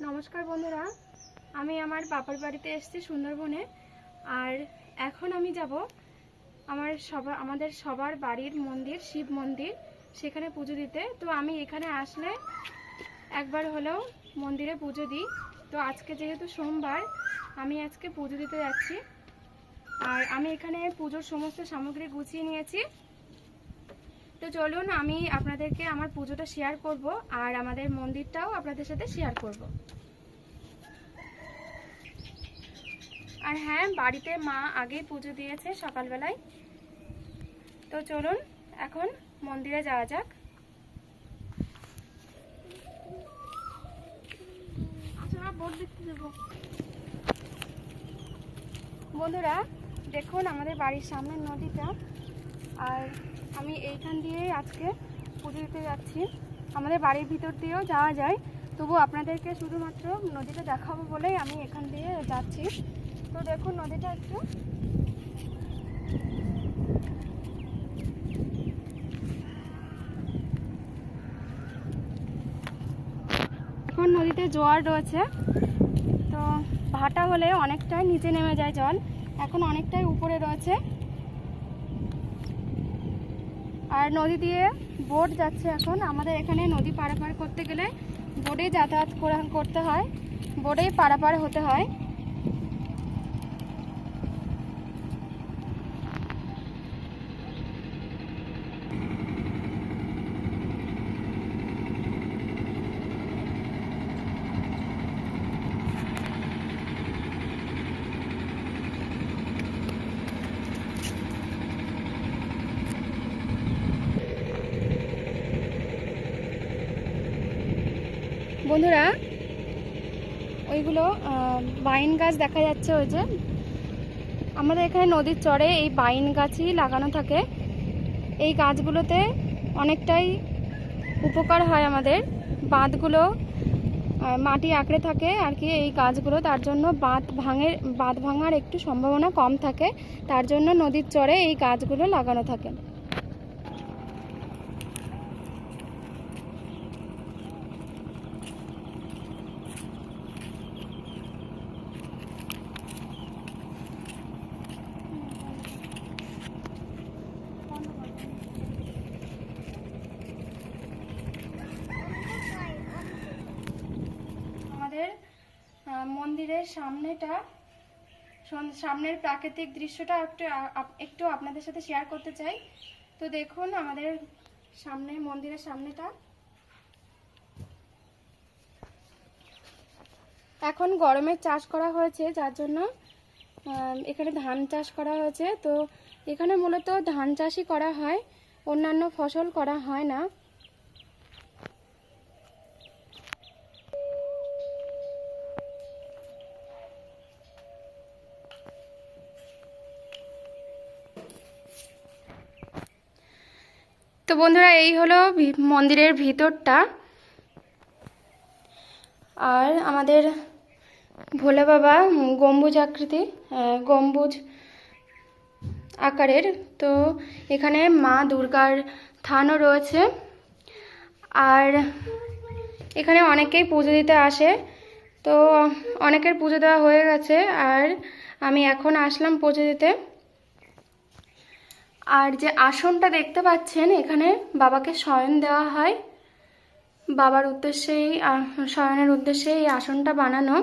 নমস্কার বন্ধুরা, আমি আমার বাবার বাড়িতে এসেছি সুন্দরবনে। আর এখন আমি যাব আমাদের সবার বাড়ির মন্দির, শিব মন্দির, সেখানে পুজো দিতে। তো আমি এখানে আসলে একবার হলেও মন্দিরে পুজো দিই। তো আজকে যেহেতু সোমবার, আমি আজকে পুজো দিতে যাচ্ছি। আর আমি এখানে পুজোর সমস্ত সামগ্রী গুছিয়ে নিয়েছি। তো চলুন, আমি আপনাদেরকে আমার পুজোটা শেয়ার করব আর আমাদের মন্দিরটাও আপনাদের সাথে শেয়ার করব। আর হ্যাঁ, বাড়িতে মা আগেই পুজো দিয়েছে সকালবেলায়। তো চলুন এখন মন্দিরে যাওয়া যাক। বন্ধুরা দেখুন, আমাদের বাড়ির সামনের নদীটা, আর আমি এইখান দিয়েই আজকে পুজো দিতে যাচ্ছি। আমাদের বাড়ির ভিতর দিয়েও যাওয়া যায়, তবু আপনাদেরকে শুধুমাত্র নদীটা দেখাবো বলেই আমি এখান দিয়ে যাচ্ছি। তো দেখুন নদীটা একটু, এখন নদীতে জোয়ার রয়েছে। তো ভাটা হলে অনেকটাই নিচে নেমে যায় জল, এখন অনেকটাই উপরে রয়েছে। আর নদী দিয়ে বোট যাচ্ছে। এখন আমাদের এখানে নদী পারাপার করতে গেলে বোটে যাতায়াত করতে হয়, বোটেই পারাপার হতে হয়। বন্ধুরা ওইগুলো বাইন গাছ দেখা যাচ্ছে। ওই যে আমাদের এখানে নদীর চরে এই বাইন গাছই লাগানো থাকে। এই গাছগুলোতে অনেকটাই উপকার হয় আমাদের। বাঁধগুলো মাটি আঁকড়ে থাকে আর কি এই গাছগুলো, তার জন্য বাঁধ ভাঙার একটু সম্ভাবনা কম থাকে। তার জন্য নদীর চরে এই গাছগুলো লাগানো থাকে। আমাদের মন্দিরের সামনের প্রাকৃতিক দৃশ্যটা একটু আপনাদের সাথে শেয়ার করতে চাই। তো দেখুন আমাদের মন্দিরের সামনেটা। এখন গরমের চাষ করা হয়েছে, যার জন্য এখানে ধান চাষ করা হয়েছে। তো এখানে মূলত ধান চাষই করা হয়, অন্যান্য ফসল করা হয় না। তো বন্ধুরা এই হলো মন্দিরের ভিতরটা। আর আমাদের ভোলে বাবা গম্বুজ আকারের। তো এখানে মা দুর্গার থানও রয়েছে। আর এখানে অনেকেই পুজো দিতে আসে। তো অনেকের পুজো দেওয়া হয়ে গেছে, আর আমি এখন আসলাম পুজো দিতে। আর যে আসনটা দেখতে পাচ্ছেন, এখানে বাবাকে শয়ন দেওয়া হয়। বাবার উদ্দেশ্যেই, শয়নের উদ্দেশ্যে এই আসনটা বানানো।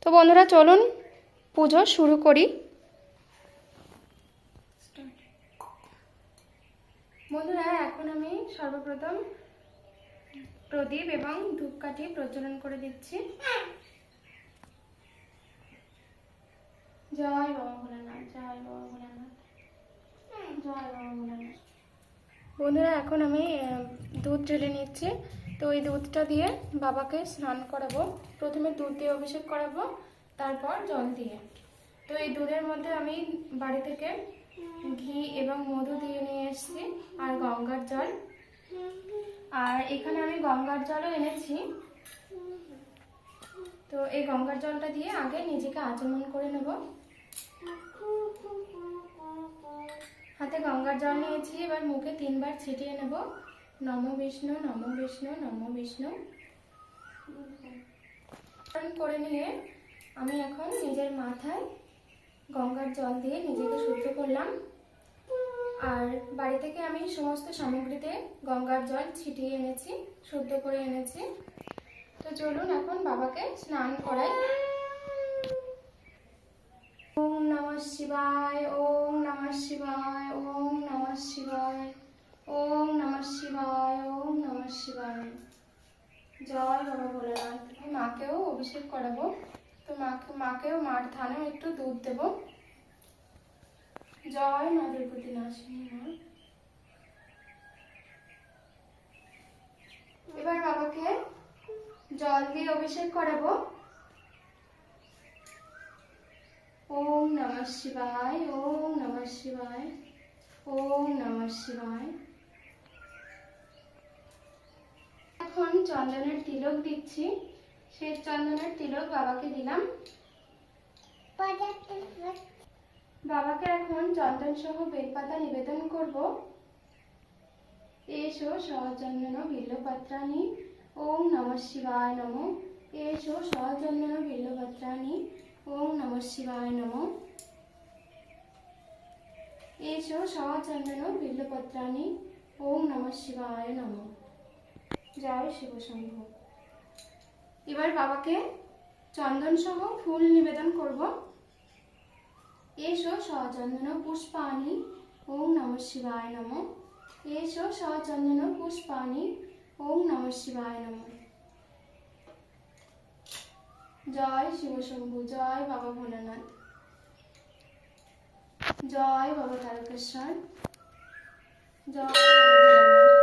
তো বন্ধুরা চলুন পুজো শুরু করি। বন্ধুরা এখন আমি সর্বপ্রথম প্রদীপ এবং ধূপকাঠি প্রজ্বলন করে দিচ্ছি। জয় বাবা ভোলানাথ, জয় বাবা ভোলানাথ, জয় বাবা ভোলানাথ। বন্ধুরা এখন আমি দুধ ঢেলে নিচ্ছি। তো এই দুধটা দিয়ে বাবাকে স্নান করাবো। প্রথমে দুধ দিয়ে অভিষেক করাবো, তারপর জল দিয়ে। তো এই দুধের মধ্যে আমি বাড়ি থেকে ঘি এবং মধু দিয়ে নিয়ে এসেছি, আর গঙ্গার জল। আর এখানে আমি গঙ্গার জলও এনেছি। তো এই গঙ্গার জলটা দিয়ে আগে নিজেকে আচমন করে নেব। হাতে গঙ্গার জল নিয়েছি, এবার মুখে 3 বার ছিটিয়ে নেব। নমো বিষ্ণু, নমো বিষ্ণু, নমো বিষ্ণু করে নিয়ে আমি এখন নিজের মাথায় গঙ্গার জল দিয়ে নিজেকে শুদ্ধ করলাম। আর বাড়ি থেকে আমি সমস্ত সামগ্রীতে গঙ্গার জল ছিটিয়ে এনেছি, শুদ্ধ করে এনেছি। তো চলুন এখন বাবাকে স্নান করাই। ওম নমঃ শিবায়, ওম নমঃ শিবায়, ওম নমঃ শিবায়, ওম নমঃ শিবায়, ওম নমঃ শিবায়। জয় বাবা ভোলেনাথ। আমি মাকেও অভিষেক করাবো, তো মাকেও মার থানেও একটু দুধ দেবো। জয় মা দুর্গতি নাশিনী মা। এবার বাবাকে জল দিয়ে অভিষেক করাবো। ওম নমঃ শিবায়, ওম নমঃ শিবায়, ওম নমঃ শিবায়। এখন চন্দনের তিলক দিচ্ছি। সেই চন্দনের তিলক বাবাকে দিলাম। বাবাকে এখন চন্দন সহ বেলপাতা নিবেদন করব। এসো সহচন্দন বিল্লপত্রাণি, ওম নমঃ শিবায় নমঃ। এসো সহচন্দন বিল্লপত্রাণি, ওম নমঃ শিবায় নমঃ। এসো সহচন্দন বিল্লপত্রাণি, ওম নমঃ শিবায় নমঃ। জয় শিব শম্ভু। এবার বাবাকে চন্দন সহ ফুল নিবেদন করব। এসো সচন্দন পুষ্পাণি, ওম নমঃ শিবায় নমঃ। এসো সচন্দন পুষ্পাণি, ওম নমঃ শিবায় নমঃ। জয় শিব শম্ভু। জয় বাবা ভোলেনাথ। জয় বাবা তারকেশ্বর। জয় বাবা ভোলেনাথ।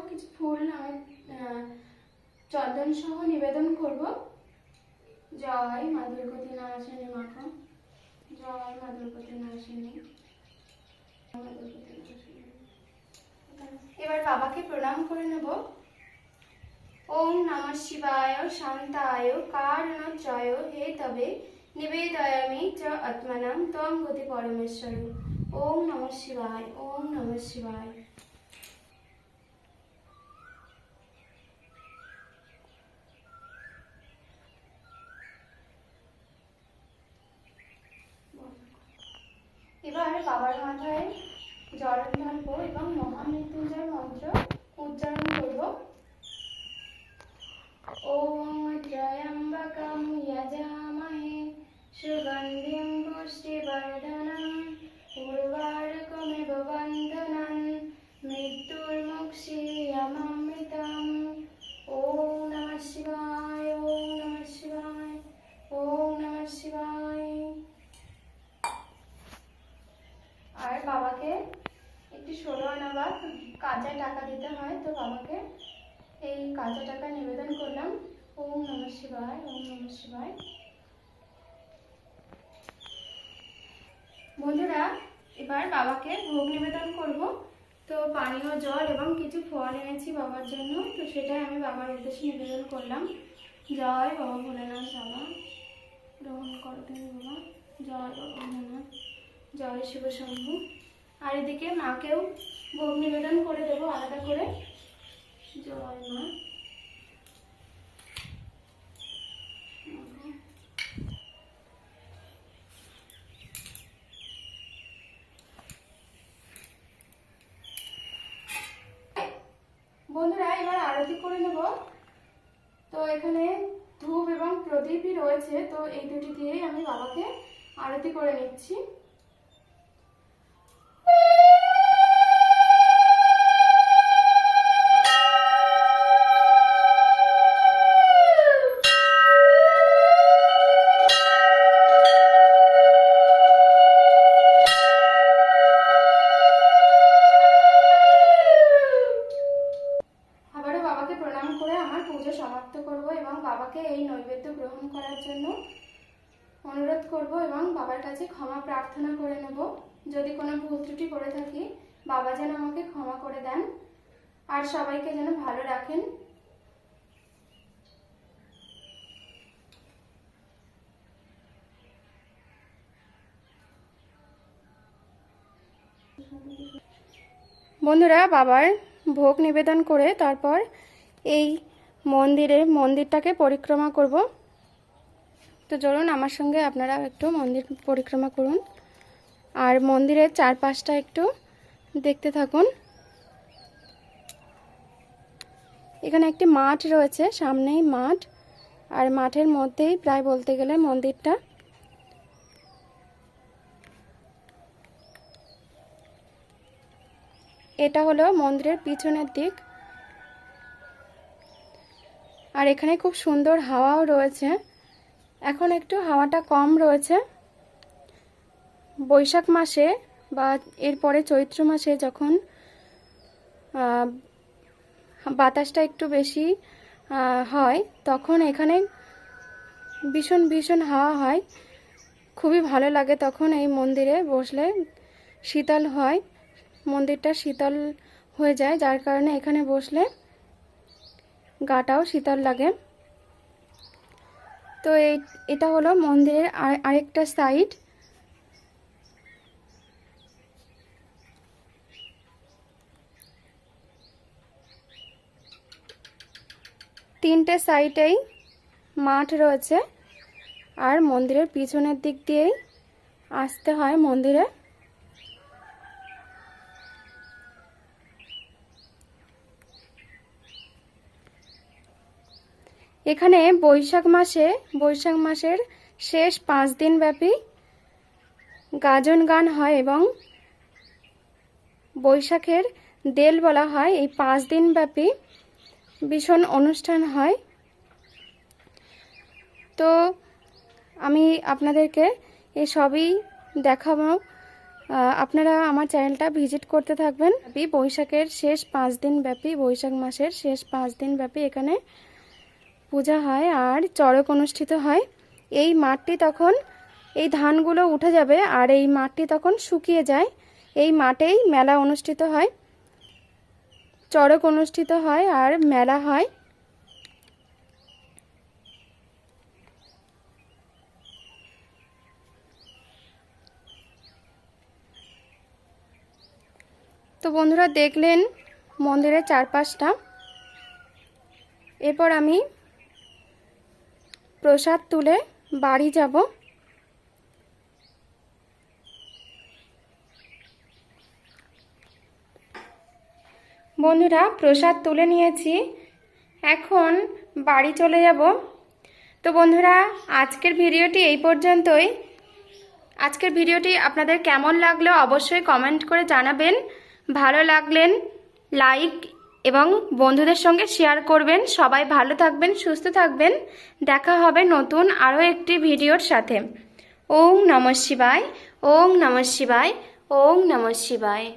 কিছু ফুল আমি চন্দন সহ নিবেদন করব। জয় মা দুর্গতি নাশিনী মাতা। জয় মা দুর্গতি নাশিনী। এবার বাবাকে প্রণাম করে নেব। ওম নমঃ শিবায় শান্তায় কারণত্রয় হে তবে নিবেদয়ামি চ আত্মনাং ত্বং গতি পরমেশ্বর। ওম নমঃ শিবায়, ওম নমঃ শিবায়। এবার বাবার মাথায় জল ঢালবো এবং মহামৃত্যুঞ্জয় মন্ত্র উচ্চারণ করব। ওম ত্র্যম্বকম যজামহে সুগন্ধিম পুষ্টিবর্ধনম উর্বারুকমিব বন্ধনম মৃত্যুর্মুক্ষীয়মামৃতম। ওম নমঃ শিবায়, ওম নমঃ শিবায়, ওম নমঃ শিবায়। আর বাবাকে একটি 16 আনা বা কাঁচা টাকা দিতে হয়, তো বাবাকে এই কাঁচা টাকা নিবেদন করলাম। ওম নমঃ শিবায়, ওম নমঃ শিবায়। বন্ধুরা, এবার বাবাকে ভোগ নিবেদন করব। তো পানীয় জল এবং কিছু ফল এনেছি বাবার জন্য, তো সেটাই আমি বাবার উদ্দেশ্যে নিবেদন করলাম। জয় বাবা ভোলেনাথ। বাবা গ্রহণ করো তুমি বাবা। জয় বাবা ভোলেনাথ। জয় শিব শম্ভু। আর এদিকে মাকেও ভোগ নিবেদন করে দেবো আলাদা করে। জয় মা। বন্ধুরা, এবার আরতি করে নেব। তো এখানে ধূপ এবং প্রদীপই রয়েছে, তো এই দুটি দিয়েই আমি বাবাকে আরতি করে নিচ্ছি। এই নৈবেদ্য গ্রহণ করার জন্য অনুরোধ করব এবং বাবার কাছে ক্ষমা প্রার্থনা করে নেব। যদি কোনো ভুল ত্রুটি করে থাকি, বাবা যেন আমাকে ক্ষমা করে দেন। আর সবাইকে যেন ভালো রাখেন। বন্ধুরা, বাবার ভোগ নিবেদন করে তারপর এই মন্দিরটাকে পরিক্রমা করব। তো চলুন আমার সঙ্গে আপনারা একটু মন্দির পরিক্রমা করুন আর মন্দিরের চারপাশটা একটু দেখতে থাকুন। এখানে একটি মাঠ রয়েছে, সামনেই মাঠ, আর মাঠের মধ্যেই প্রায় বলতে গেলে মন্দিরটা। এটা হলো মন্দিরের পিছনের দিক। আর এখানে খুব সুন্দর হাওয়াও রয়েছে। এখন একটু হাওয়াটা কম রয়েছে। বৈশাখ মাসে বা এরপরে চৈত্র মাসে যখন বাতাসটা একটু বেশি হয় তখন এখানে ভীষণ ভীষণ হাওয়া হয়, খুবই ভালো লাগে তখন এই মন্দিরে বসলে। শীতল হয়, মন্দিরটা শীতল হয়ে যায়, যার কারণে এখানে বসলে গাটাও শীতল লাগে। তো এটা হলো মন্দিরের আরেকটা সাইড। তিনটে সাইডেই মাঠ রয়েছে আর মন্দিরের পিছনের দিক দিয়েই আসতে হয় মন্দিরে। এখানে বৈশাখ মাসের শেষ 5 দিন ব্যাপী গাজন গান হয় এবং বৈশাখের দেল বলা হয়। এই 5 দিন ব্যাপী ভীষণ অনুষ্ঠান হয়। তো আমি আপনাদেরকে এই সবই দেখাবো। আপনারা আমার চ্যানেলটা ভিজিট করতে থাকবেন। বৈশাখের শেষ 5 দিন ব্যাপী, বৈশাখ মাসের শেষ 5 দিন ব্যাপী এখানে পূজা হয় আর চড়ক অনুষ্ঠিত হয়। এই মাঠটি তখন, এই ধানগুলো উঠে যাবে আর এই মাঠটি তখন শুকিয়ে যায়। এই মাঠেই মেলা অনুষ্ঠিত হয়, চড়ক অনুষ্ঠিত হয় আর মেলা হয়। তো বন্ধুরা, দেখলেন মন্দিরের চারপাশটা। এরপর আমি প্রসাদ তুলে বাড়ি যাব। বন্ধুরা, প্রসাদ তুলে নিয়েছি, এখন বাড়ি চলে যাব। তো বন্ধুরা, আজকের ভিডিওটি এই পর্যন্তই। আজকের ভিডিওটি আপনাদের কেমন লাগলো অবশ্যই কমেন্ট করে জানাবেন। ভালো লাগলেন লাইক এবং বন্ধুদের সঙ্গে শেয়ার করবেন। সবাই ভালো থাকবেন, সুস্থ থাকবেন। দেখা হবে নতুন আরও একটি ভিডিওর সাথে। ওম নমঃ শিবায়, ওম নমঃ শিবায়, ওম নমঃ শিবায়।